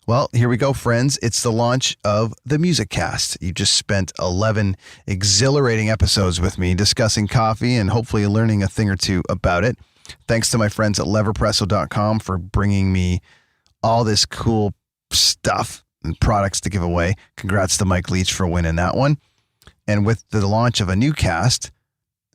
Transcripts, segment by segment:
Well, here we go, friends. It's the launch of the Music Cast. You just spent 11 exhilarating episodes with me discussing coffee and hopefully learning a thing or two about it. Thanks to my friends at leverpresso.com for bringing me all this cool stuff and products to give away. Congrats to Mike Leach for winning that one. And with the launch of a new cast,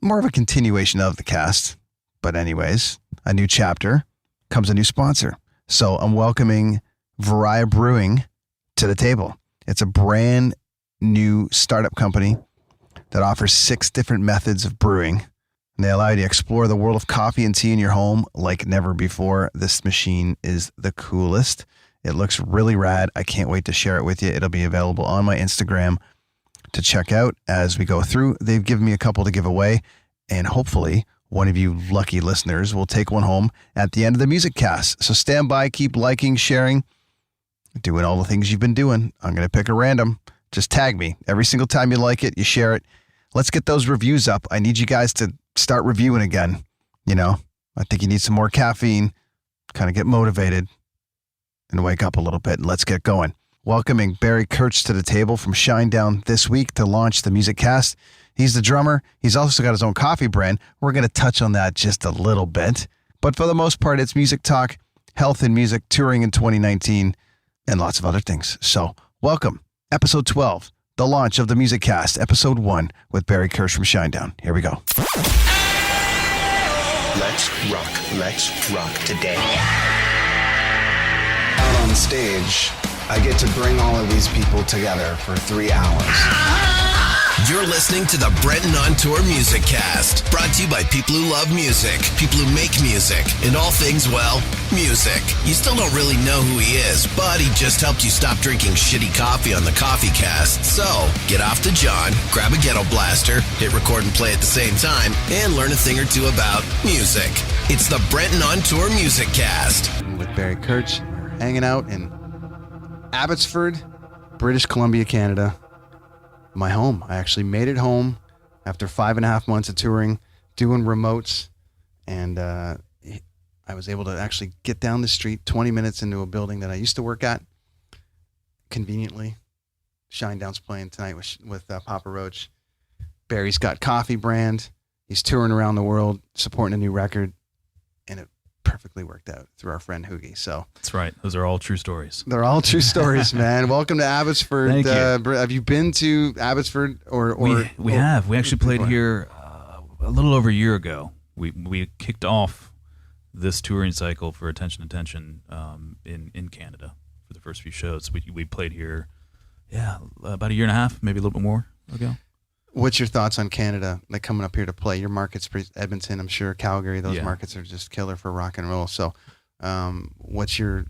more of a continuation of the cast, but anyways, a new chapter, comes a new sponsor. So I'm welcoming Varia Brewing to the table. It's a brand new startup company that offers 6 different methods of brewing. And they allow you to explore the world of coffee and tea in your home like never before. This machine is the coolest. It looks really rad. I can't wait to share it with you. It'll be available on my Instagram to check out as we go through. They've given me a couple to give away, and hopefully one of you lucky listeners will take one home at the end of the Music Cast. So stand by, keep liking, sharing, doing all the things you've been doing. I'm going to pick a random. Just tag me. Every single time you like it, you share it. Let's get those reviews up. I need you guys to start reviewing again. You know, I think you need some more caffeine, kind of get motivated and wake up a little bit, and let's get going. Welcoming Barry Kerch to the table from Shinedown this week to launch the Music Cast. He's the drummer. He's also got his own coffee brand. We're going to touch on that just a little bit. But for the most part, it's music talk, health and music, touring in 2019, and lots of other things. So welcome. Episode 12, the launch of the Music Cast, Episode 1 with Barry Kerch from Shinedown. Here we go. Let's rock today. Out on stage, I get to bring all of these people together for 3 hours. You're listening to the Brenton on Tour Music Cast, brought to you by people who love music, people who make music, and all things, well, music. You still don't really know who he is, but he just helped you stop drinking shitty coffee on the Coffee Cast. So, get off the John, grab a ghetto blaster, hit record and play at the same time, and learn a thing or two about music. It's the Brenton on Tour Music Cast. With Barry Kerch, hanging out in Abbotsford, British Columbia, Canada. My home. I actually made it home after 5.5 months of touring, doing remotes, and I was able to actually get down the street 20 minutes into a building that I used to work at. Conveniently, Shinedown's playing tonight with Papa Roach. Barry's got coffee brand. He's touring around the world, supporting a new record, and it perfectly worked out through our friend Hoogie. So that's right. Those are all true stories. They're all true stories, man. Welcome to Abbotsford. Thank you. Have you been to Abbotsford We have. We actually played here a little over a year ago. We kicked off this touring cycle for Attention in Canada for the first few shows. We played here, about a year and a half, maybe a little bit more ago. What's your thoughts on Canada, like coming up here to play? Your market's Edmonton, I'm sure, Calgary. Those markets are just killer for rock and roll. So, what's your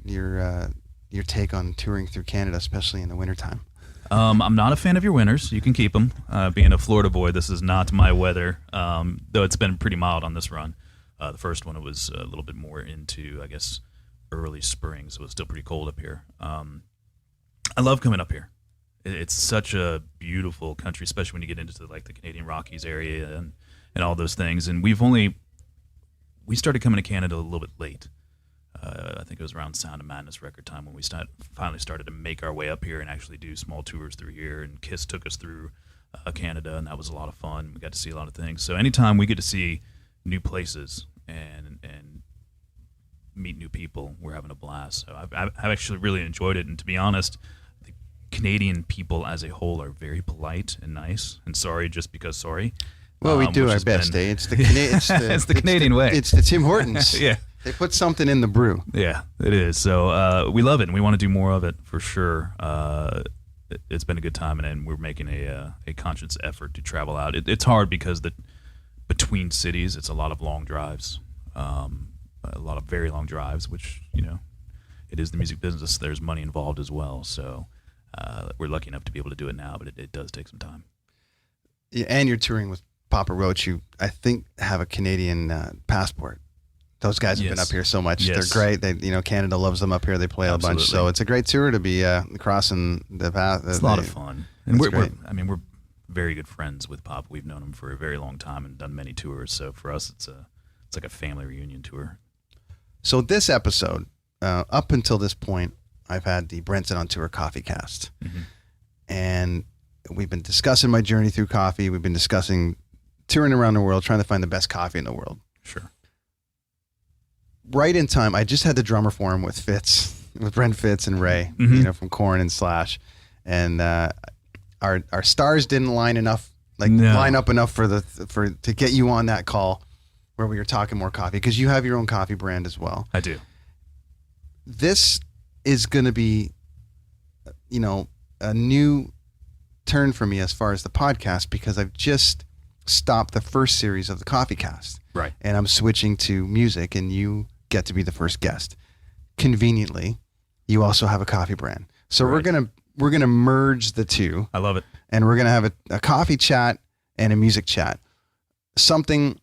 take on touring through Canada, especially in the wintertime? I'm not a fan of your winters. You can keep them. Being a Florida boy, this is not my weather. Though it's been pretty mild on this run. The first one, it was a little bit more into, I guess, early spring, so it's still pretty cold up here. I love coming up here. It's such a beautiful country, especially when you get into like the Canadian Rockies area and all those things. And we started coming to Canada a little bit late. I think it was around Sound of Madness record time when we finally started to make our way up here and actually do small tours through here. And Kiss took us through Canada, and that was a lot of fun. We got to see a lot of things. So anytime we get to see new places and meet new people, we're having a blast. So I've actually really enjoyed it. And to be honest, Canadian people as a whole are very polite and nice and sorry just because sorry. Well, we do our best, eh? It's the Canadian way. It's the Tim Hortons. Yeah. They put something in the brew. Yeah, it is. So we love it, and we want to do more of it for sure. It's been a good time, and we're making a conscious effort to travel out. It's hard because between cities, it's a lot of long drives, a lot of very long drives, which, it is the music business. There's money involved as well, so we're lucky enough to be able to do it now, but it does take some time. Yeah, and you're touring with Papa Roach, who I think have a Canadian passport. Those guys have been up here so much. Yes. They're great. They, Canada loves them up here. They play a bunch, so it's a great tour to be crossing the path. It's a lot of fun, and we're very good friends with Papa. We've known him for a very long time and done many tours. So for us, it's like a family reunion tour. So this episode, up until this point, I've had the Brenton on Tour Coffee Cast. And we've been discussing my journey through coffee. We've been discussing touring around the world, trying to find the best coffee in the world. Sure. Right in time, I just had the drummer forum with Brent Fitz and Ray, from Korn and Slash. And our stars didn't line up enough to get you on that call where we were talking more coffee, because you have your own coffee brand as well. I do. This is going to be, a new turn for me as far as the podcast, because I've just stopped the first series of the Coffee Cast. Right. And I'm switching to music, and you get to be the first guest. Conveniently, you also have a coffee brand. So right. we're gonna merge the two. I love it. And we're gonna have a coffee chat and a music chat. Something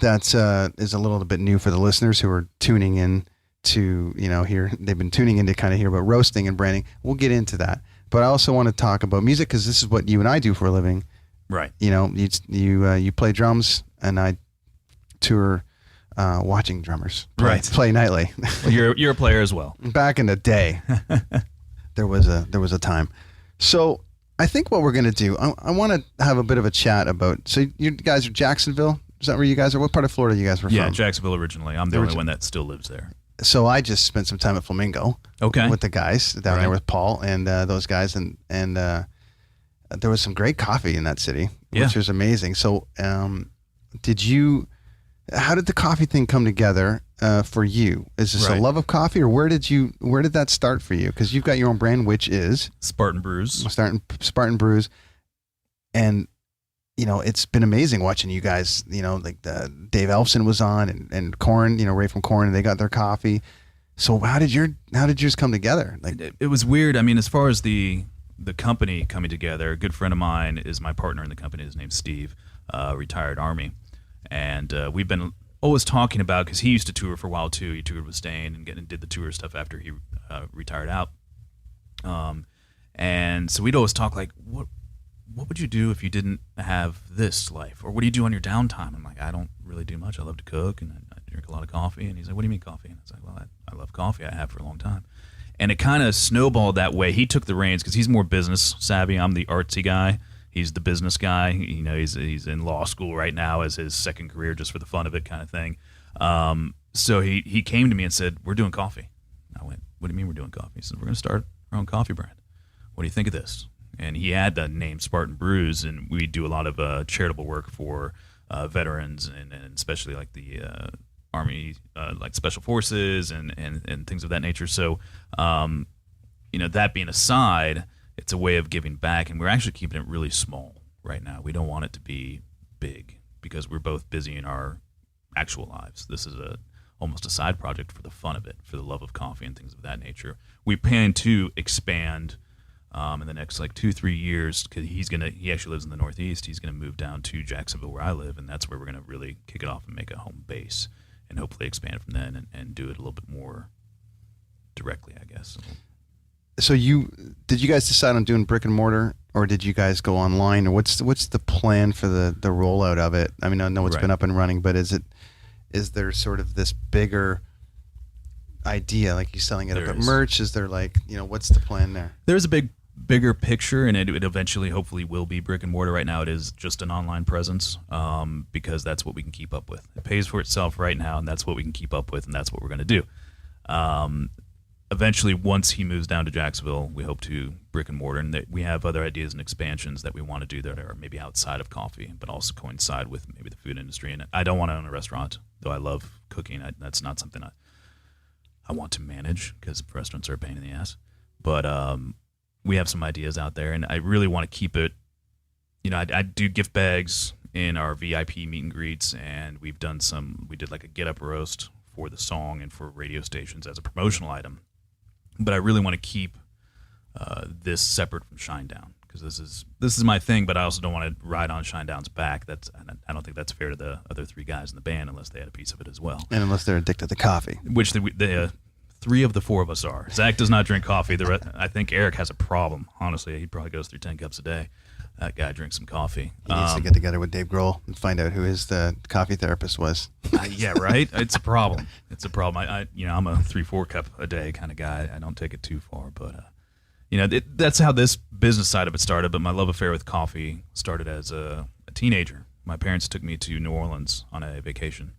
that is a little bit new for the listeners who are tuning in to, hear. They've been tuning in to kind of hear about roasting and branding. We'll get into that. But I also want to talk about music, because this is what you and I do for a living. Right. You play drums, and I tour watching drummers play nightly. Well, you're a player as well. Back in the day, there was a time. So I think what we're going to do, I want to have a bit of a chat about. So you guys are Jacksonville. Is that where you guys are? What part of Florida you guys were from? Yeah, Jacksonville originally. I'm the only one that still lives there. So I just spent some time at Flamingo. Okay. With the guys down there with Paul and those guys, and there was some great coffee in that city, which was amazing. So, how did the coffee thing come together for you? Is this a love of coffee, or where did that start for you? Because you've got your own brand, which is Spartan Brews. Spartan Brews, and it's been amazing watching you guys. Like Dave Elfson was on, and Korn, Ray from Korn, and they got their coffee. So how did yours come together? Like it was weird. I mean, as far as the company coming together, a good friend of mine is my partner in the company. His name's Steve, retired Army. And we've been always talking about, because he used to tour for a while too. He toured with Stain and did the tour stuff after he retired out. And so we'd always talk like, what would you do if you didn't have this life? Or what do you do on your downtime? I'm like, I don't really do much. I love to cook, and I drink a lot of coffee. And he's like, what do you mean coffee? And I was like, well, I love coffee. I have for a long time. And it kind of snowballed that way. He took the reins because he's more business savvy. I'm the artsy guy. He's the business guy. He's in law school right now as his second career, just for the fun of it kind of thing. So he came to me and said, we're doing coffee. I went, what do you mean we're doing coffee? He said, we're going to start our own coffee brand. What do you think of this? And he had the name Spartan Brews, and we do a lot of charitable work for veterans and especially like the Army, like Special Forces and things of that nature. So, that being aside, it's a way of giving back, and we're actually keeping it really small right now. We don't want it to be big because we're both busy in our actual lives. This is almost a side project for the fun of it, for the love of coffee and things of that nature. We plan to expand in the next 2-3 years, because he actually lives in the Northeast. He's gonna move down to Jacksonville where I live, and that's where we're gonna really kick it off and make a home base, and hopefully expand from then and do it a little bit more directly, I guess. So did you guys decide on doing brick and mortar, or did you guys go online, or what's the plan for the rollout of it? I mean, I know it's been up and running, but is there sort of this bigger idea, like you selling it at merch? Is there what's the plan there? There's a bigger picture, and it eventually hopefully will be brick and mortar. Right now it is just an online presence, because that's what we can keep up with. It pays for itself right now, and that's what we can keep up with, and that's what we're going to do. Eventually, once he moves down to Jacksonville, we hope to brick and mortar, and we have other ideas and expansions that we want to do that are maybe outside of coffee, but also coincide with maybe the food industry. And I don't want to own a restaurant, though I love cooking. That's not something I want to manage, because restaurants are a pain in the ass. But we have some ideas out there, and I really want to keep it. I do gift bags in our VIP meet and greets, and we did like a get up roast for the song and for radio stations as a promotional item. But I really want to keep this separate from Shinedown, because this is my thing. But I also don't want to ride on Shinedown's back. I don't think that's fair to the other three guys in the band, unless they had a piece of it as well. And unless they're addicted to coffee, which the 3 of the 4 of us are. Zach does not drink coffee. I think Eric has a problem. Honestly, he probably goes through 10 cups a day. that guy drinks some coffee. He needs to get together with Dave Grohl and find out who his coffee therapist was. Yeah, right. It's a problem. It's a problem. I'm a 3-4 cup a day kind of guy. I don't take it too far, but that's how this business side of it started. But my love affair with coffee started as a teenager. My parents took me to New Orleans on a vacation,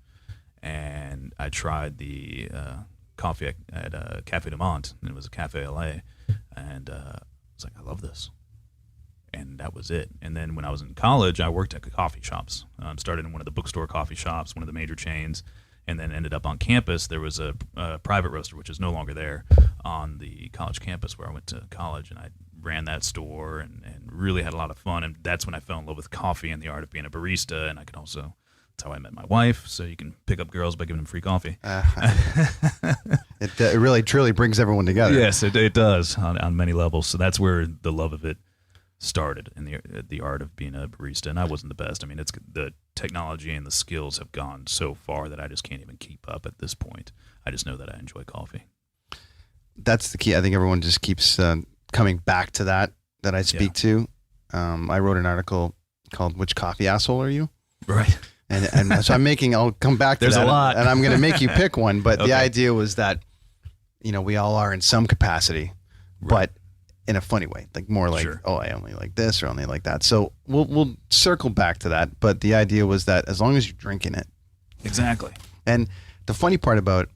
and I tried the coffee at Cafe du Monde, and it was a Cafe LA, and I was like, I love this. And that was it. And then when I was in college, I worked at coffee shops. Started in one of the bookstore coffee shops, one of the major chains, and then ended up on campus. There was a private roaster, which is no longer there, on the college campus where I went to college, and I ran that store and really had a lot of fun. And that's when I fell in love with coffee and the art of being a barista. And I could also, that's how I met my wife. So you can pick up girls by giving them free coffee. It really, truly brings everyone together. Yes, it does on many levels. So that's where the love of it started, in the art of being a barista. And I wasn't the best. I mean, it's the technology and the skills have gone so far that I just can't even keep up at this point. I just know that I enjoy coffee. That's the key. I think everyone just keeps coming back to that I speak to. I wrote an article called "Which Coffee Asshole Are You?" Right. And so I'll come back to There's that. a lot. And I'm going to make you pick one. But Okay. the idea was that, we all are in some capacity, but in a funny way, like more like, Sure. oh, I only like this or only like that. So we'll circle back to that. But the idea was that as long as you're drinking it. Exactly. And the funny part about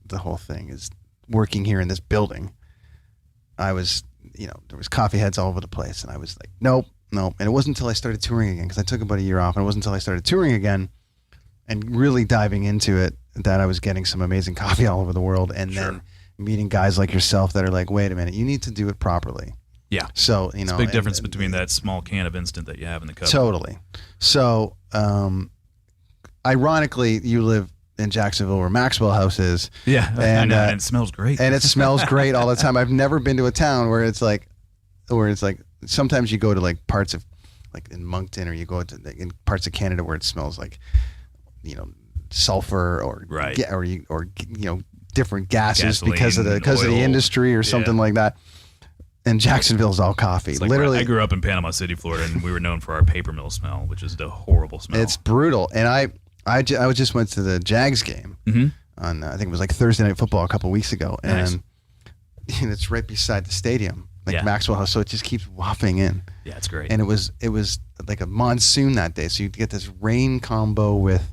the whole thing is working here in this building, I was, there was coffee heads all over the place. And I was like, nope. And it wasn't until I started touring again, because I took about a year off, and it wasn't until I started touring again and really diving into it that I was getting some amazing coffee all over the world. And Sure. then meeting guys like yourself that are like, wait a minute, you need to do it properly. Yeah. So, It's a big difference between that small can of instant that you have in the cup. Totally. So, ironically, you live in Jacksonville where Maxwell House is. Yeah. And, and it smells great. And it smells great all the time. I've never been to a town where it's like sometimes you go to like parts of, like in Moncton, or you go to in parts of Canada where it smells like, sulfur or Right. or different gases Gasoline, because of the oil. industry or something like that. And Jacksonville's all coffee. It's like Literally, I grew up in Panama City, Florida, and we were known for our paper mill smell, which is the horrible smell. it's brutal. And I just went to the Jags game on I think it was like Thursday Night Football a couple of weeks ago, Nice. and it's right beside the stadium, like Yeah. Maxwell House, so it just keeps wafting in. Yeah, it's great. And it was like a monsoon that day, so you get this rain combo with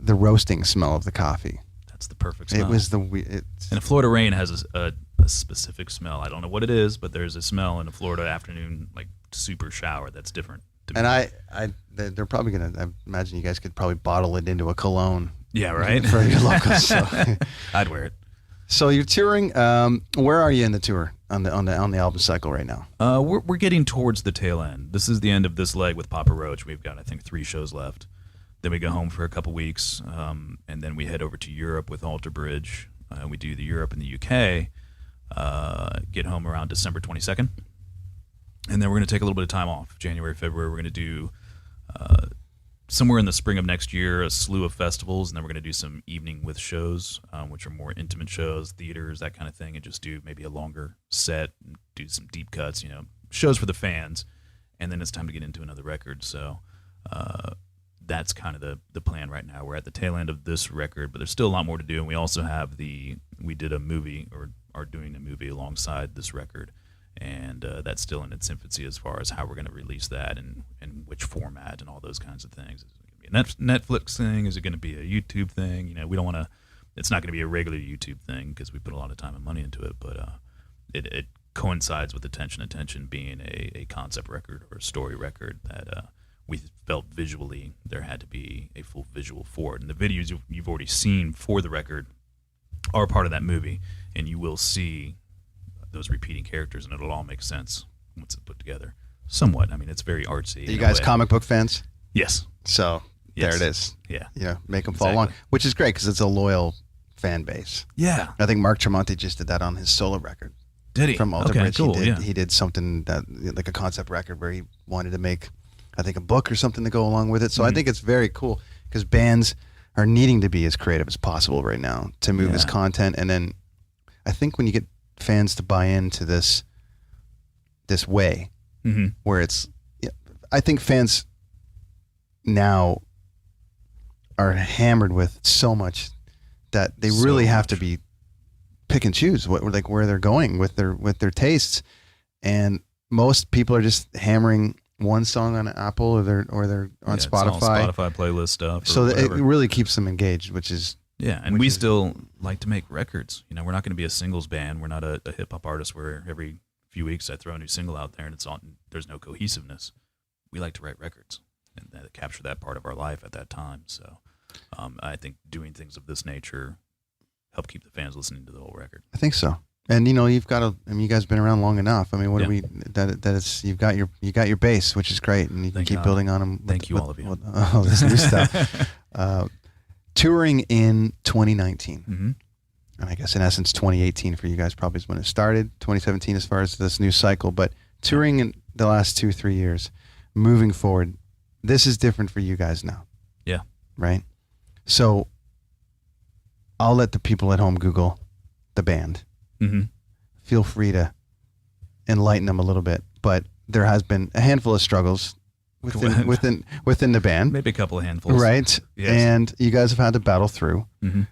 the roasting smell of the coffee. That's the perfect smell. It was And a Florida rain has a specific smell. I don't know what it is, but there's a smell in a Florida afternoon, like super shower, that's different to me. and they're probably gonna. I imagine you guys could probably bottle it into a cologne. Yeah, right? For your locals. So. I'd wear it. So you're touring. Where are you in the tour on the album cycle right now? We're getting towards the tail end. This is the end of this leg with Papa Roach. We've got, I think, 3 shows left. Then we go home for a couple weeks, and then we head over to Europe with Alter Bridge. We do the Europe and the UK. Get home around December 22nd, and then we're going to take a little bit of time off. January, February, we're going to do somewhere in the spring of next year a slew of festivals, and then we're going to do some evening with shows, which are more intimate shows, theaters, that kind of thing, and just do maybe a longer set, do some deep cuts, shows for the fans, and then it's time to get into another record. So that's kind of the plan right now. We're at the tail end of this record, but there's still a lot more to do, and we also have we did a movie, or are doing a movie alongside this record, and that's still in its infancy as far as how we're going to release that and which format and all those kinds of things. Is it going to be a Netflix thing? Is it going to be a YouTube thing? We don't want to. It's not going to be a regular YouTube thing because we put a lot of time and money into it, but it coincides with Attention being a concept record or a story record that we felt visually there had to be a full visual for it. And the videos you've already seen for the record are part of that movie, and you will see those repeating characters, and it'll all make sense once it's put together. Somewhat. I mean, it's very artsy. Are you guys comic book fans? Yes. So Yes. there it is. Yeah. Make them follow along, which is great because it's a loyal fan base. Yeah. I think Mark Tremonti just did that on his solo record. Did he? From Alter Okay, Bridge. cool. He did something that like a concept record where he wanted to make, I think, a book or something to go along with it. So I think it's very cool because bands are needing to be as creative as possible right now to move this content. And then I think when you get fans to buy into this way, where it's I think fans now are hammered with so much that they really have to be pick and choose where they're going with their tastes. And most people are just hammering one song on Apple or they're on Spotify. It's all Spotify playlist stuff. So it really keeps them engaged, which is we still like to make records. You know, we're not going to be a singles band. We're not a hip hop artist where every few weeks I throw a new single out there and there's no cohesiveness. We like to write records and capture that part of our life at that time. So I think doing things of this nature help keep the fans listening to the whole record. I think so. And you guys have been around long enough. I mean, you've got your base, which is great, and you can keep building on them. Thank you, all of you. With all this new stuff. Touring in 2019, mm-hmm. and I guess in essence 2018 for you guys probably is when it started. 2017 as far as this new cycle, but touring in the last 2-3 years, moving forward, this is different for you guys now. Yeah. Right. So I'll let the people at home Google the band. Mm-hmm. Feel free to enlighten them a little bit, but there has been a handful of struggles within the band, maybe a couple of handfuls, right? Yes. And you guys have had to battle through, mm-hmm.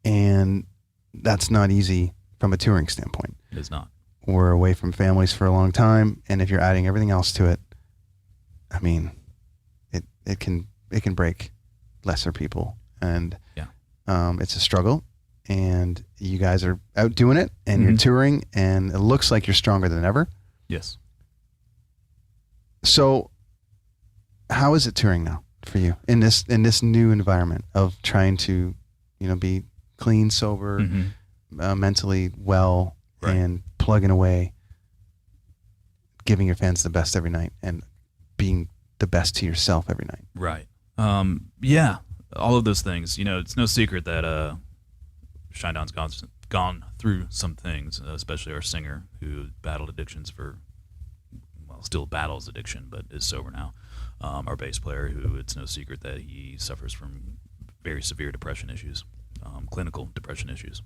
and that's not easy from a touring standpoint. It is not. We're away from families for a long time, and if you're adding everything else to it, I mean, it can break lesser people, and it's a struggle. And you guys are out doing it, and mm-hmm. you're touring, and it looks like you're stronger than ever. Yes. So, how is it touring now for you in this new environment of trying to, be clean, sober, mm-hmm. Mentally well, right. and plugging away, giving your fans the best every night, and being the best to yourself every night? Right. Yeah. All of those things. It's no secret that Shinedown's gone through some things, especially our singer who battled addictions still battles addiction, but is sober now. Our bass player, who it's no secret that he suffers from very severe depression issues, clinical depression issues.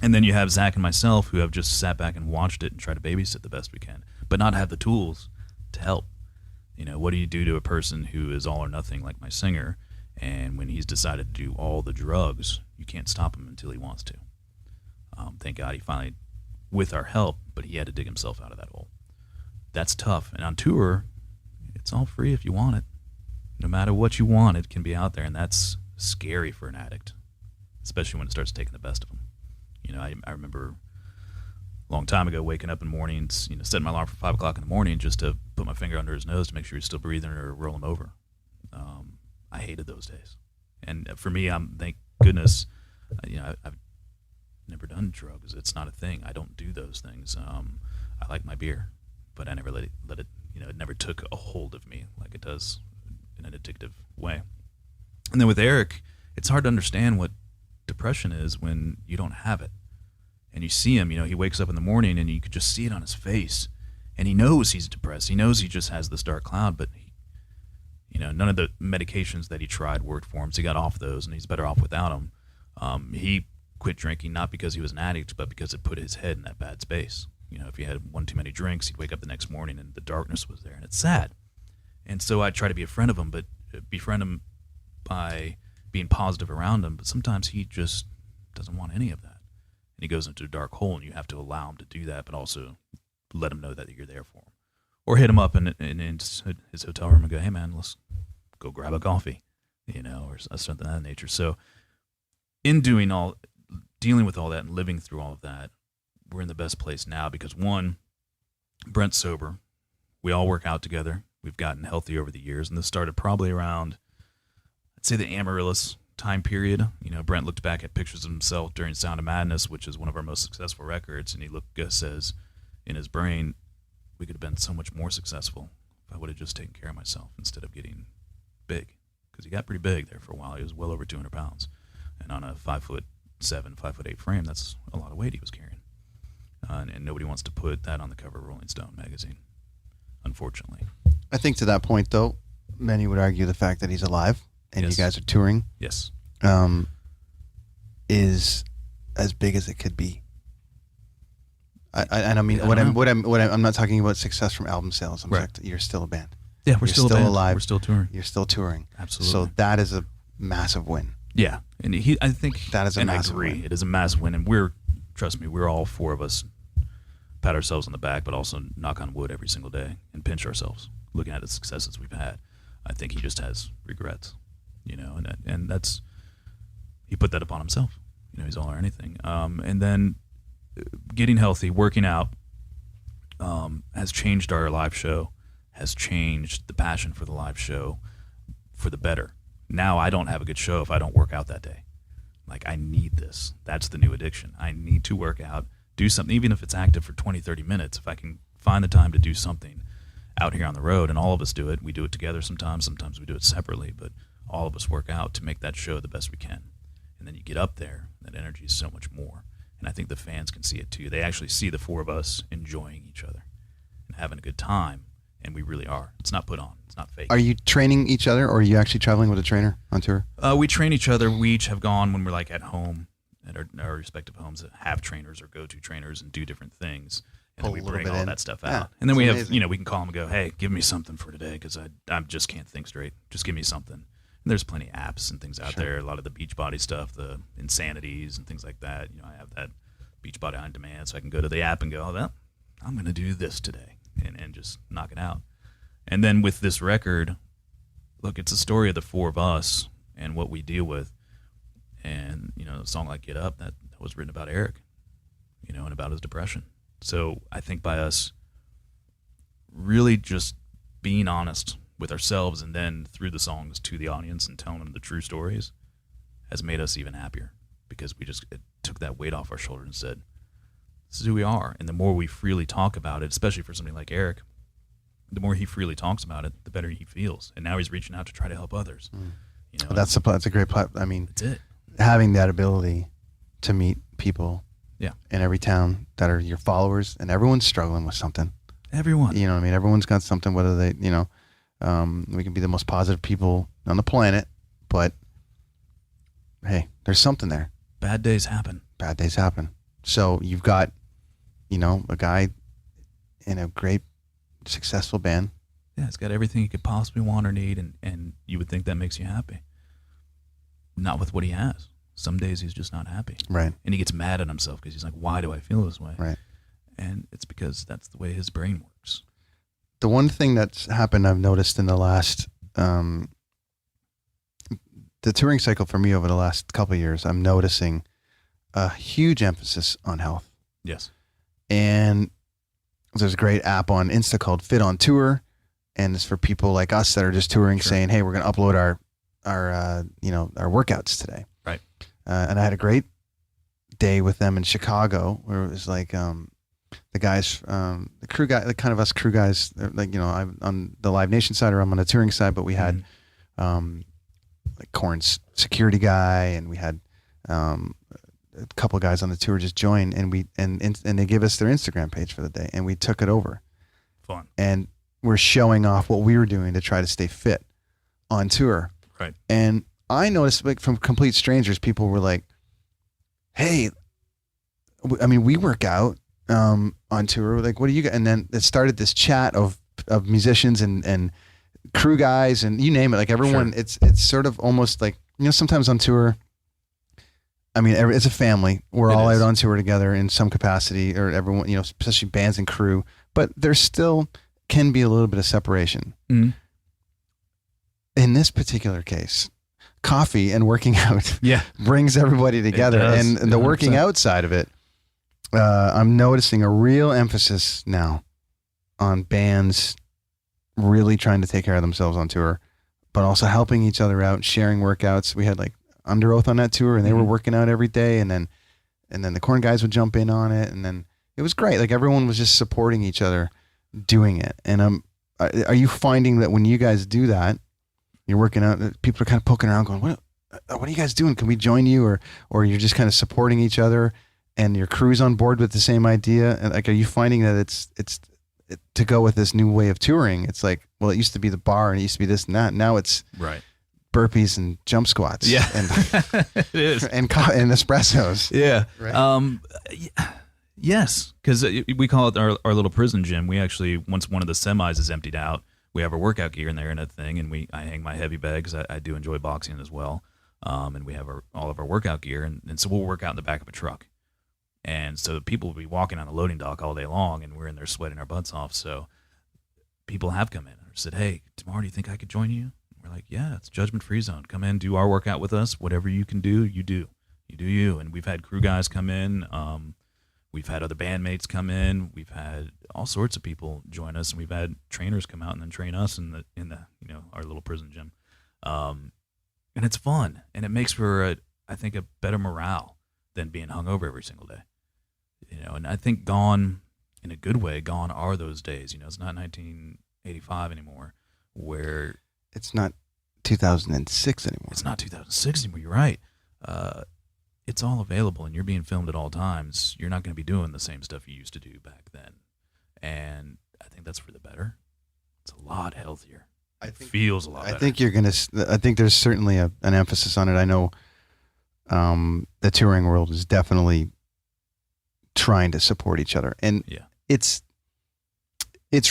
And then you have Zach and myself who have just sat back and watched it and tried to babysit the best we can, but not have the tools to help. What do you do to a person who is all or nothing like my singer? And when he's decided to do all the drugs, you can't stop him until he wants to. Thank God he finally, with our help, but he had to dig himself out of that hole. That's tough. And on tour, it's all free if you want it. No matter what you want, it can be out there, and that's scary for an addict, especially when it starts taking the best of them. I remember a long time ago waking up in the mornings, setting my alarm for 5 o'clock in the morning just to put my finger under his nose to make sure he's still breathing or roll him over. I hated those days. And for me, thank goodness, I've never done drugs. It's not a thing. I don't do those things. I like my beer, but I never let it, it never took a hold of me like it does in an addictive way. And then with Eric, it's hard to understand what depression is when you don't have it. And you see him, he wakes up in the morning and you could just see it on his face. And he knows he's depressed. He knows he just has this dark cloud, but none of the medications that he tried worked for him, so he got off those, and he's better off without them. He quit drinking not because he was an addict, but because it put his head in that bad space. If he had one too many drinks, he'd wake up the next morning and the darkness was there, and it's sad. And so I try to be a friend of him, but befriend him by being positive around him, but sometimes he just doesn't want any of that. And he goes into a dark hole, and you have to allow him to do that, but also let him know that you're there for him. Or hit him up in his hotel room and go, hey, man, let's go grab a coffee, or something of that nature. So in dealing with all that and living through all of that, we're in the best place now because, one, Brent's sober. We all work out together. We've gotten healthy over the years, and this started probably around, I'd say, the Amaryllis time period. Brent looked back at pictures of himself during Sound of Madness, which is one of our most successful records, and he says in his brain, we could have been so much more successful if I would have just taken care of myself instead of getting big. Because he got pretty big there for a while. He was well over 200 pounds. And on a 5'7", 5'8" frame, that's a lot of weight he was carrying. And nobody wants to put that on the cover of Rolling Stone magazine, unfortunately. I think to that point, though, many would argue the fact that he's alive and Yes. you guys are touring Yes. is as big as it could be. I'm not talking about success from album sales. Right. You're still a band. Yeah, we're You're still a still band. alive. We're still touring. You're still touring. Absolutely. So that is a massive win. Yeah, and I think That is a and I massive agree. win. It is a massive win, and trust me, we're all four of us pat ourselves on the back, but also knock on wood every single day and pinch ourselves looking at the successes we've had. I think he just has regrets, and that's he put that upon himself. He's all or anything. And then getting healthy, working out, has changed our live show, has changed the passion for the live show for the better. Now I don't have a good show if I don't work out that day. Like, I need this. That's the new addiction. I need to work out, do something, even if it's active for 20, 30 minutes. If I can find the time to do something out here on the road, and all of us do it. We do it together sometimes we do it separately, but all of us work out to make that show the best we can. And then you get up there, that energy is so much more. And I think the fans can see it too. They actually see the four of us enjoying each other and having a good time, and we really are. It's not put on. It's not fake. Are you training each other, or are you actually traveling with a trainer on tour? We train each other. We each have gone when we're like at home, at our respective homes that have trainers or go-to trainers and do different things. And then we bring all that stuff out. And then we have, we can call them and go, hey, give me something for today because I just can't think straight. Just give me something. And there's plenty of apps and things out there. A lot of the Beachbody stuff, the Insanities and things like that. I have that Beachbody on demand, so I can go to the app and go, well, I'm going to do this today and just knock it out. And then with this record, look, it's a story of the four of us and what we deal with. And, a song like Get Up, that was written about Eric, and about his depression. So I think by us really just being honest with ourselves and then through the songs to the audience and telling them the true stories has made us even happier, because it took that weight off our shoulders and said, this is who we are. And the more we freely talk about it, especially for somebody like Eric, the more he freely talks about it, the better he feels. And now he's reaching out to try to help others. That's a great platform. I mean, that's it. Having that ability to meet people in every town that are your followers, and everyone's struggling with something. Everyone. You know what I mean? Everyone's got something, whether they, we can be the most positive people on the planet, but hey, there's something there. Bad days happen. So you've got, a guy in a great, successful band. Yeah, it's got everything you could possibly want or need, and you would think that makes you happy. Not with what he has. Some days he's just not happy. Right. And he gets mad at himself because he's like, why do I feel this way? Right. And it's because that's the way his brain works. The one thing that's happened, I've noticed in the last, the touring cycle for me over the last couple of years, I'm noticing a huge emphasis on health. Yes. And there's a great app on Insta called Fit on Tour, and it's for people like us that are just touring, saying, hey, we're going to upload our workouts today. Right. And I had a great day with them in Chicago, where it was like the guys, the crew guy, like kind of us crew guys, like, I'm on the Live Nation side or I'm on the touring side, but we had like Korn's security guy, and we had a couple of guys on the tour just join, and they give us their Instagram page for the day, and we took it over. Fun. And we're showing off what we were doing to try to stay fit on tour. Right. And I noticed, like, from complete strangers, people were like, hey, we work out on tour. Like, what do you got? And then it started this chat of musicians and crew guys and you name it. Like, everyone, it's sort of almost like, sometimes on tour, it's a family. We're all out on tour together in some capacity, or everyone, especially bands and crew, but there still can be a little bit of separation. Mm-hmm. In this particular case, coffee and working out brings everybody together. And the 100%. Working out side of it, I'm noticing a real emphasis now on bands really trying to take care of themselves on tour, but also helping each other out, sharing workouts. We had like Under Oath on that tour, and they were working out every day, and then the Korn guys would jump in on it, and then it was great. Like, everyone was just supporting each other doing it. And are you finding that when you guys do that, you're working out, people are kind of poking around going, what are you guys doing? Can we join you? Or you're just kind of supporting each other, and your crew's on board with the same idea? And like, are you finding that it's to go with this new way of touring? It's like, well, it used to be the bar and it used to be this and that. Now it's burpees and jump squats. Yeah, and it is. and espressos. Yeah. Right. Yes, because we call it our little prison gym. We actually, once one of the semis is emptied out, we have our workout gear in there and everything, and I hang my heavy bag because I do enjoy boxing as well. And we have all of our workout gear, and so we'll work out in the back of a truck. And so people will be walking on the loading dock all day long, and we're in there sweating our butts off. So people have come in and said, "Hey, tomorrow, do you think I could join you?" And we're like, "Yeah, it's judgment-free zone. Come in, do our workout with us. Whatever you can do, you do. You do you." And we've had crew guys come in. We've had other bandmates come in. We've had all sorts of people join us, and we've had trainers come out and then train us in the our little prison gym. And it's fun, and it makes for I think a better morale than being hungover every single day. And I think gone in a good way. Gone are those days. It's not 1985 anymore, where It's not 2006 anymore. it's not 2006 anymore. You're right. It's all available, and you're being filmed at all times. You're not going to be doing the same stuff you used to do back then, and I think that's for the better. It's a lot healthier. It feels a lot better. I think you're gonna. I think there's certainly an emphasis on it. I know the touring world is definitely trying to support each other, and it's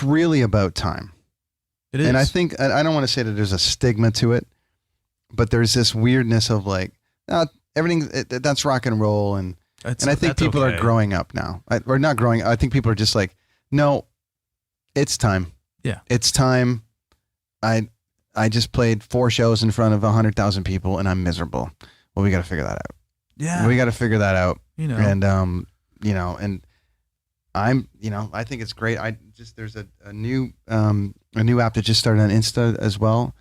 really about time. It is, and I think I don't want to say that there's a stigma to it, but there's this weirdness of like everything that's rock and roll, and I think people are growing up now, or not growing. I think people are just like, no, it's time. Yeah, it's time. I just played 4 shows in front of 100,000 people, and I'm miserable. Well, we got to figure that out. Yeah, we got to figure that out. And and I'm I think it's great. There's a new app that just started on Insta as well,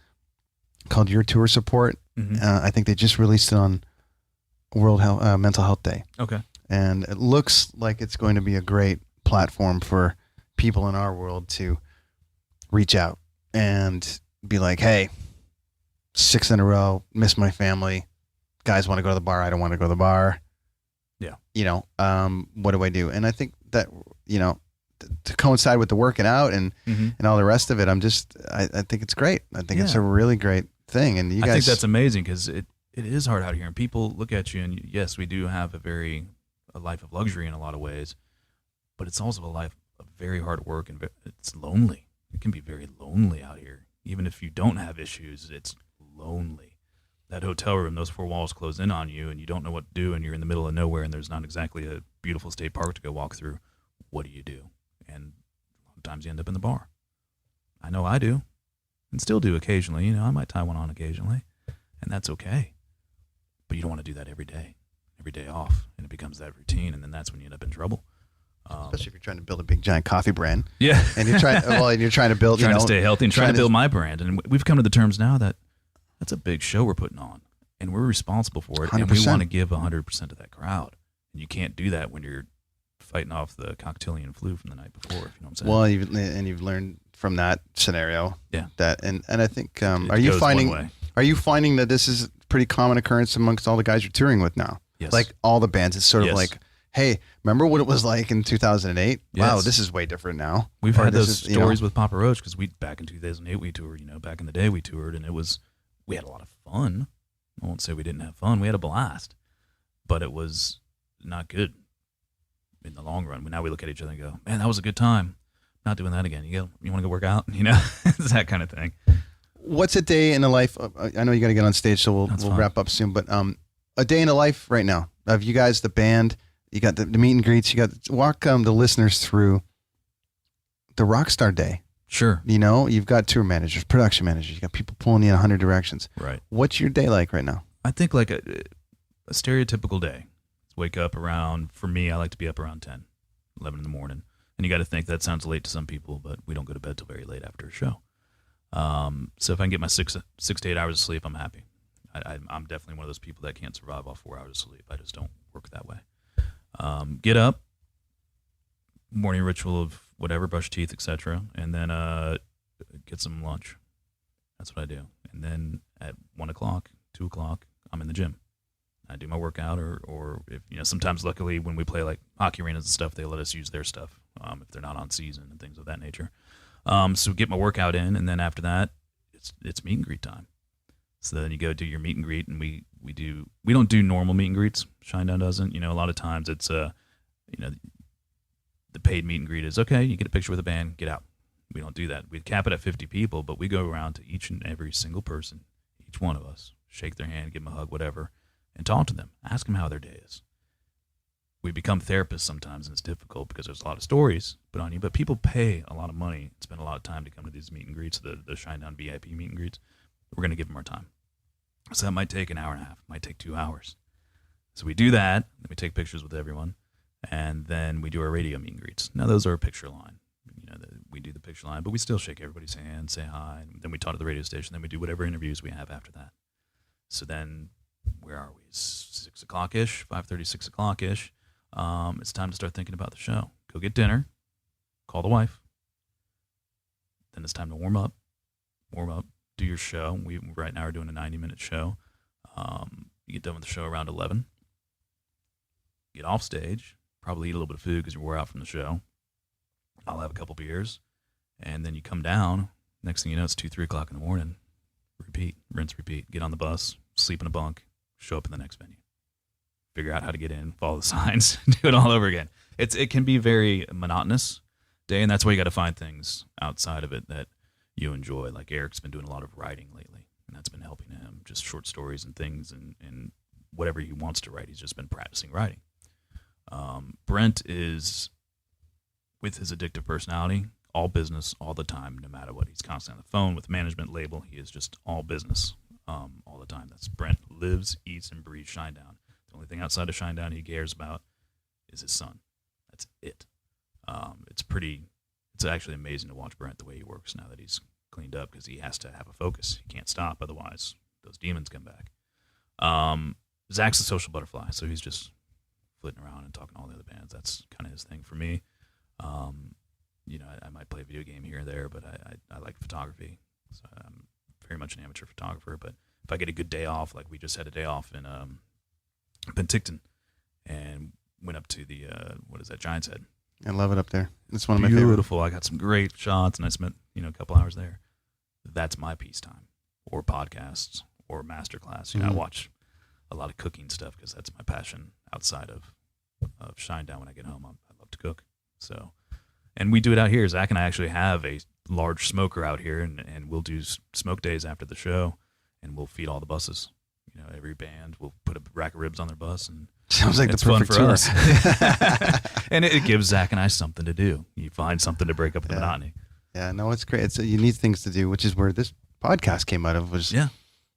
called Your Tour Support. Mm-hmm. I think they just released it on World Mental Health Day. Okay, and it looks like it's going to be a great platform for people in our world to reach out and be like, hey, 6 in a row, miss my family. Guys want to go to the bar. I don't want to go to the bar. Yeah. What do I do? And I think that, to coincide with the working out and all the rest of it, I think it's great. I think it's a really great thing. And you guys, I think that's amazing because it is hard out here, and people look at you, and yes, we do have a life of luxury in a lot of ways, but it's also a life of very hard work, and it's lonely. It can be very lonely out here. Even if you don't have issues, it's lonely. That hotel room, those 4 walls close in on you, and you don't know what to do, and you're in the middle of nowhere, and there's not exactly a beautiful state park to go walk through. What do you do? And sometimes you end up in the bar. I know I do, and still do occasionally. I might tie one on occasionally, and that's okay. But you don't want to do that every day off, and it becomes that routine, and then that's when you end up in trouble. Especially if you're trying to build a big giant coffee brand. Yeah. And you're trying to build, to stay healthy and trying to build my brand. And we've come to the terms now that that's a big show we're putting on, and we're responsible for it. 100%. And we want to give 100% of that crowd. And you can't do that when you're fighting off the cocktailian flu from the night before, if you know what I'm saying. Well, you've learned from that scenario. Yeah. That, and I think, are you finding that this is a pretty common occurrence amongst all the guys you're touring with now? Yes. Like all the bands, it's sort of like, hey, remember what it was like in 2008? Yes. Wow, this is way different now. We've had those stories with Papa Roach because back in 2008 we toured. Back in the day we toured, and we had a lot of fun. I won't say we didn't have fun. We had a blast, but it was not good in the long run. Now we look at each other and go, "Man, that was a good time. Not doing that again." You want to go work out? It's that kind of thing. What's a day in the life? I know you got to get on stage, so we'll wrap up soon. But a day in the life right now of you guys, the band. You got the meet and greets. You got walk the listeners through the Rockstar Day. Sure. You've got tour managers, production managers. You got people pulling you in 100 directions. Right. What's your day like right now? I think like a stereotypical day. Wake up for me, I like to be up around 10, 11 in the morning. And you got to think that sounds late to some people, but we don't go to bed till very late after a show. So if I can get my 6 to 8 hours of sleep, I'm happy. I'm definitely one of those people that can't survive off 4 hours of sleep. I just don't work that way. Get up, morning ritual of whatever, brush teeth, etc., and then get some lunch. That's what I do. And then at 1 o'clock, 2 o'clock, I'm in the gym. I do my workout, or if sometimes luckily when we play like hockey arenas and stuff, they let us use their stuff if they're not on season and things of that nature. So get my workout in, and then after that, it's meet and greet time. So then you go do your meet and greet, and we don't do normal meet and greets. Shinedown doesn't. A lot of times it's the paid meet and greet is okay. You get a picture with a band, get out, We don't do that. We cap it at 50 people, but we go around to each and every single person, each one of us, shake their hand, give them a hug, whatever, and talk to them. Ask them how their day is. We become therapists sometimes, and it's difficult because there's a lot of stories put on you, but people pay a lot of money, spend a lot of time to come to these meet and greets, the Shinedown VIP meet and greets. We're going to give them our time. So that might take an hour and a half, might take 2 hours. So we do that, then we take pictures with everyone, and then we do our radio meet and greets. Now those are a picture line. We do the picture line, but we still shake everybody's hand, say hi, and then we talk to the radio station, then we do whatever interviews we have after that. So then, where are we? 6 o'clock-ish, 5:30, 6 o'clock-ish. It's time to start thinking about the show. Go get dinner, call the wife. Then it's time to warm up, do your show. We right now are doing a 90-minute show. You get done with the show around 11. Get off stage, probably eat a little bit of food because you wore out from the show. I'll have a couple beers, and then you come down. Next thing you know, it's 2, 3 o'clock in the morning. Repeat, rinse, repeat. Get on the bus, sleep in a bunk, show up in the next venue. Figure out how to get in, follow the signs, do it all over again. It can be very monotonous day, and that's why you got to find things outside of it that you enjoy. Like Eric's been doing a lot of writing lately, and that's been helping him. Just short stories and things, and whatever he wants to write, he's just been practicing writing. Brent is, with his addictive personality, all business all the time, no matter what. He's constantly on the phone with the management label. He is just all business all the time. That's Brent lives, eats, and breathes Shinedown. The only thing outside of Shinedown he cares about is his son. That's it. It's actually amazing to watch Brent the way he works now that he's cleaned up, because he has to have a focus. He can't stop, otherwise those demons come back. Zach's a social butterfly, so he's just flitting around and talking to all the other bands. That's kind of his thing for me. I might play a video game here and there, but I like photography. So I'm very much an amateur photographer. But if I get a good day off, like we just had a day off in Penticton, and went up to the Giant's Head. I love it up there. It's one of my favorites. Beautiful. I got some great shots, and I spent a couple hours there. That's my peace time, or podcasts, or masterclass. I watch a lot of cooking stuff because that's my passion outside of Shinedown. When I get home, I love to cook. So, and we do it out here. Zach and I actually have a large smoker out here, and we'll do smoke days after the show, and we'll feed all the buses. Every band will put a rack of ribs on their bus, and sounds like it's the perfect fun for tour. us. And it gives Zach and I something to do. You find something to break up the monotony. Yeah, no, it's great. You need things to do, which is where this podcast came out of, was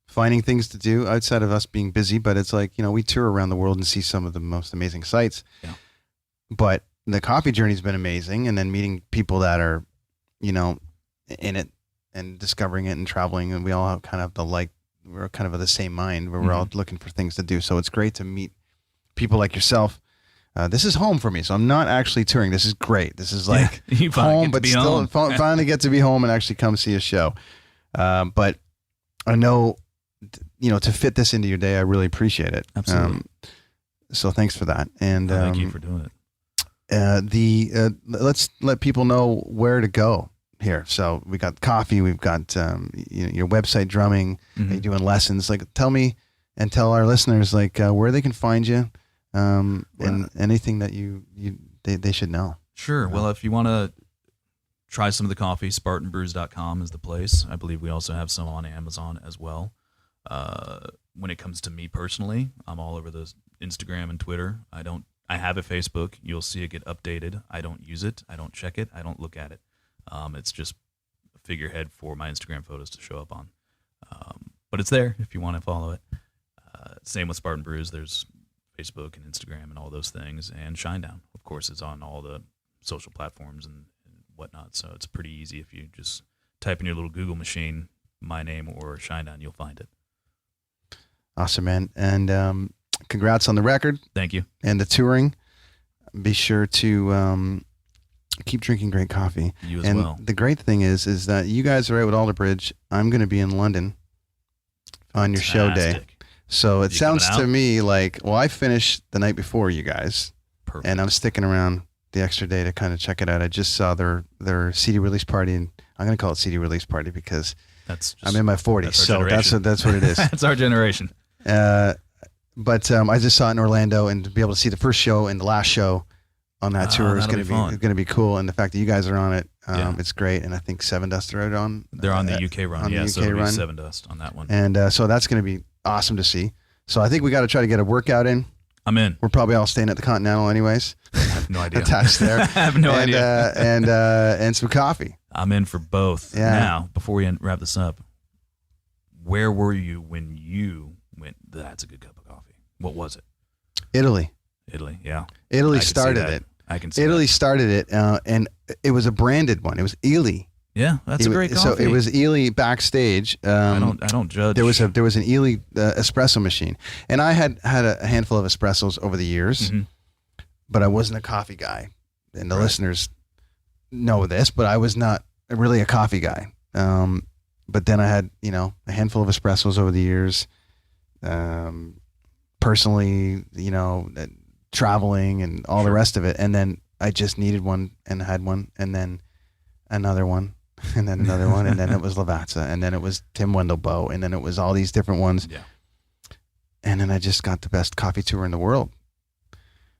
finding things to do outside of us being busy. But it's like, we tour around the world and see some of the most amazing sights. Yeah. But the coffee journey's been amazing, and then meeting people that are, in it and discovering it and traveling, and we all have kind of we're kind of the same mind, where we're all looking for things to do. So it's great to meet people like yourself. This is home for me, so I'm not actually touring. This is great. This is like home, but still finally get to be home and actually come see a show. But I know, to fit this into your day, I really appreciate it. Absolutely. So thanks for that. And thank you for doing it. Let's let people know where to go here. So we got coffee, we've got your website, drumming, you're doing lessons. Like, tell me and tell our listeners where they can find you, and anything that they should know. Sure. Well, if you want to try some of the coffee, SpartanBrews.com is the place. I believe we also have some on Amazon as well. When it comes to me personally, I'm all over the Instagram and Twitter. I have a Facebook. You'll see it get updated. I don't use it. I don't check it. I don't look at it. It's just a figurehead for my Instagram photos to show up on. But it's there if you want to follow it. Same with Spartan Brews. There's Facebook and Instagram and all those things. And Shinedown, of course, is on all the social platforms and whatnot. So it's pretty easy. If you just type in your little Google machine, my name or Shinedown, you'll find it. Awesome, man. And congrats on the record. Thank you. And the touring. Be sure to keep drinking great coffee. You as well. The great thing is that you guys are out with Alder Bridge. I'm going to be in London on your show day. So it sounds to me like, I finished the night before you guys. Perfect. And I'm sticking around the extra day to kind of check it out. I just saw their CD release party, and I'm going to call it CD release party because I'm in my 40s. So that's what it is. That's our generation. But I just saw it in Orlando, and to be able to see the first show and the last show on that tour is going to be cool. And the fact that you guys are on it, It's great, and I think Seven Dust are out on. They're on the UK run, so it'll be Seven Dust on that one. And so that's going to be awesome to see. So I think we got to try to get a workout in. I'm in. We're probably all staying at the Continental anyways. I have no idea. Attached there. I have no idea. And some coffee. I'm in for both. Yeah. Now, before we wrap this up, where were you when you went, that's a good cup of coffee? What was it? Italy, yeah. Italy started it. I can see Italy that. started it, and it was a branded one. It was Ely. Yeah, that's a great coffee. So it was Ely backstage. I don't judge. There was an Ely espresso machine, and I had a handful of espressos over the years, but I wasn't a coffee guy, and the listeners know this, but I was not really a coffee guy. But then I had a handful of espressos over the years, personally, traveling and all the rest of it, and then I just needed one and had one, and then another one. And then another one, and then it was Lavazza, and then it was Tim Wendelboe, and then it was all these different ones. Yeah. And then I just got the best coffee tour in the world.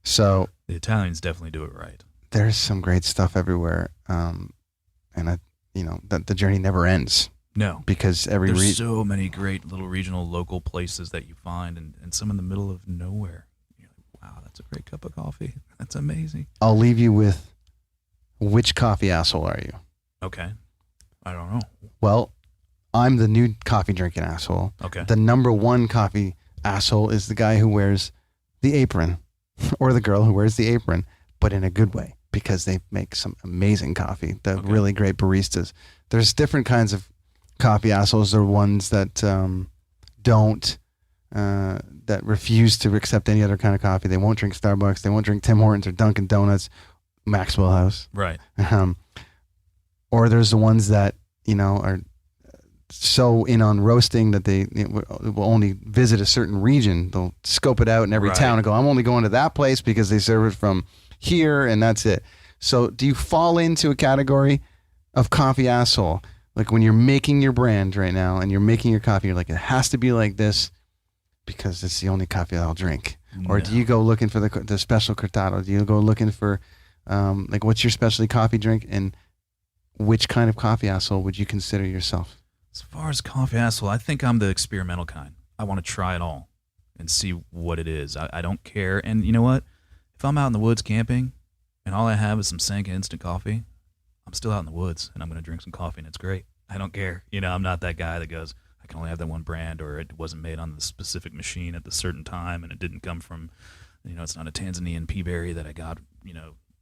So the Italians definitely do it right. There's some great stuff everywhere, and the journey never ends. No, because there's so many great little regional, local places that you find, and some in the middle of nowhere. You're like, wow, that's a great cup of coffee. That's amazing. I'll leave you with, which coffee asshole are you? Okay. I don't know. Well, I'm the new coffee drinking asshole. Okay. The number one coffee asshole is the guy who wears the apron or the girl who wears the apron, but in a good way, because they make some amazing coffee. The really great baristas. There's different kinds of coffee assholes. There are ones that that refuse to accept any other kind of coffee. They won't drink Starbucks. They won't drink Tim Hortons or Dunkin' Donuts, Maxwell House. Right. Or there's the ones that, are so in on roasting that they will only visit a certain region. They'll scope it out in every town and go, I'm only going to that place because they serve it from here, and that's it. So do you fall into a category of coffee asshole? Like when you're making your brand right now and you're making your coffee, you're like, it has to be like this because it's the only coffee I'll drink. No. Or do you go looking for the special cortado? Do you go looking for, what's your specialty coffee drink, and which kind of coffee asshole would you consider yourself? As far as coffee asshole, I think I'm the experimental kind. I want to try it all and see what it is. I don't care. And you know what? If I'm out in the woods camping and all I have is some Sanka instant coffee, I'm still out in the woods and I'm going to drink some coffee and it's great. I don't care. I'm not that guy that goes, I can only have that one brand, or it wasn't made on the specific machine at the certain time and it didn't come from, it's not a Tanzanian pea berry that I got,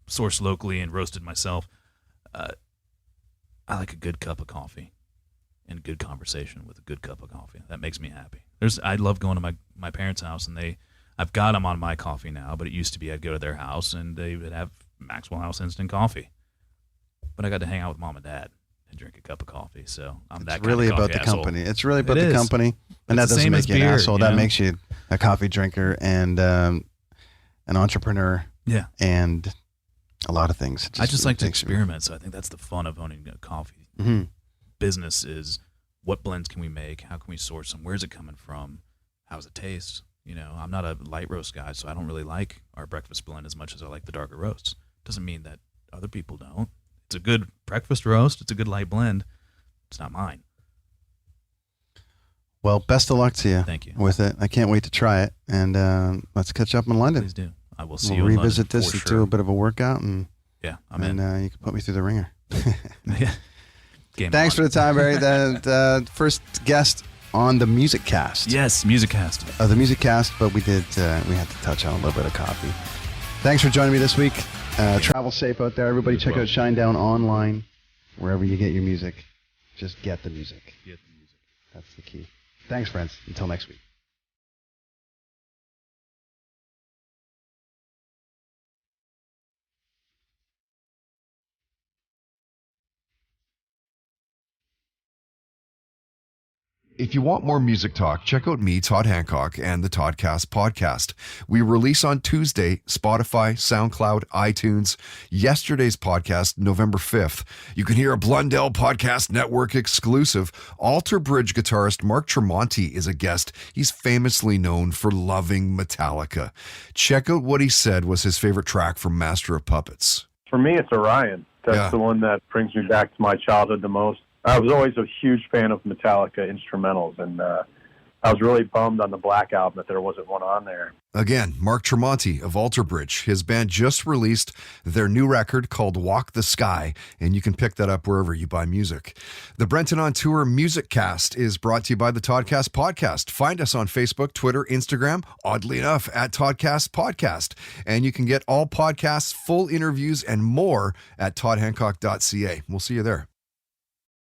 sourced locally and roasted myself. I like a good cup of coffee and good conversation with a good cup of coffee. That makes me happy. I love going to my parents' house, and I've got them on my coffee now, but it used to be I'd go to their house and they would have Maxwell House instant coffee. But I got to hang out with mom and dad and drink a cup of coffee, so I'm that kind of coffee really about the asshole. company. It's really about the company, and that doesn't make you an asshole. That makes you a coffee drinker and an entrepreneur. Yeah. And a lot of things. I just like to experiment, so I think that's the fun of owning a coffee business is, what blends can we make? How can we source them? Where's it coming from? How does it taste? I'm not a light roast guy, so I don't really like our breakfast blend as much as I like the darker roasts. Doesn't mean that other people don't. It's a good breakfast roast. It's a good light blend. It's not mine. Well, best of luck to you. Thank you. With it. I can't wait to try it, and let's catch up in London. Please do. I will see you in London. We'll revisit this and do a bit of a workout, and I'm in. You can put me through the ringer. Yeah. Thanks for the time, Barry. The first guest on the Music Cast. Yes, Music Cast. The Music Cast, but we had to touch on a little bit of coffee. Thanks for joining me this week. Travel safe out there. Everybody check out Shinedown online, wherever you get your music. Just get the music. Get the music. That's the key. Thanks, friends. Until next week. If you want more music talk, check out me, Todd Hancock, and the Toddcast podcast. We release on Tuesday, Spotify, SoundCloud, iTunes. Yesterday's podcast, November 5th. You can hear a Blundell Podcast Network exclusive. Alter Bridge guitarist Mark Tremonti is a guest. He's famously known for loving Metallica. Check out what he said was his favorite track from Master of Puppets. For me, it's Orion. That's the one that brings me back to my childhood the most. I was always a huge fan of Metallica instrumentals, and I was really bummed on the Black Album that there wasn't one on there. Again, Mark Tremonti of Alter Bridge. His band just released their new record called Walk the Sky, and you can pick that up wherever you buy music. The Brenton on Tour Music Cast is brought to you by the Toddcast Podcast. Find us on Facebook, Twitter, Instagram, oddly enough, at Toddcast Podcast. And you can get all podcasts, full interviews, and more at toddhancock.ca. We'll see you there.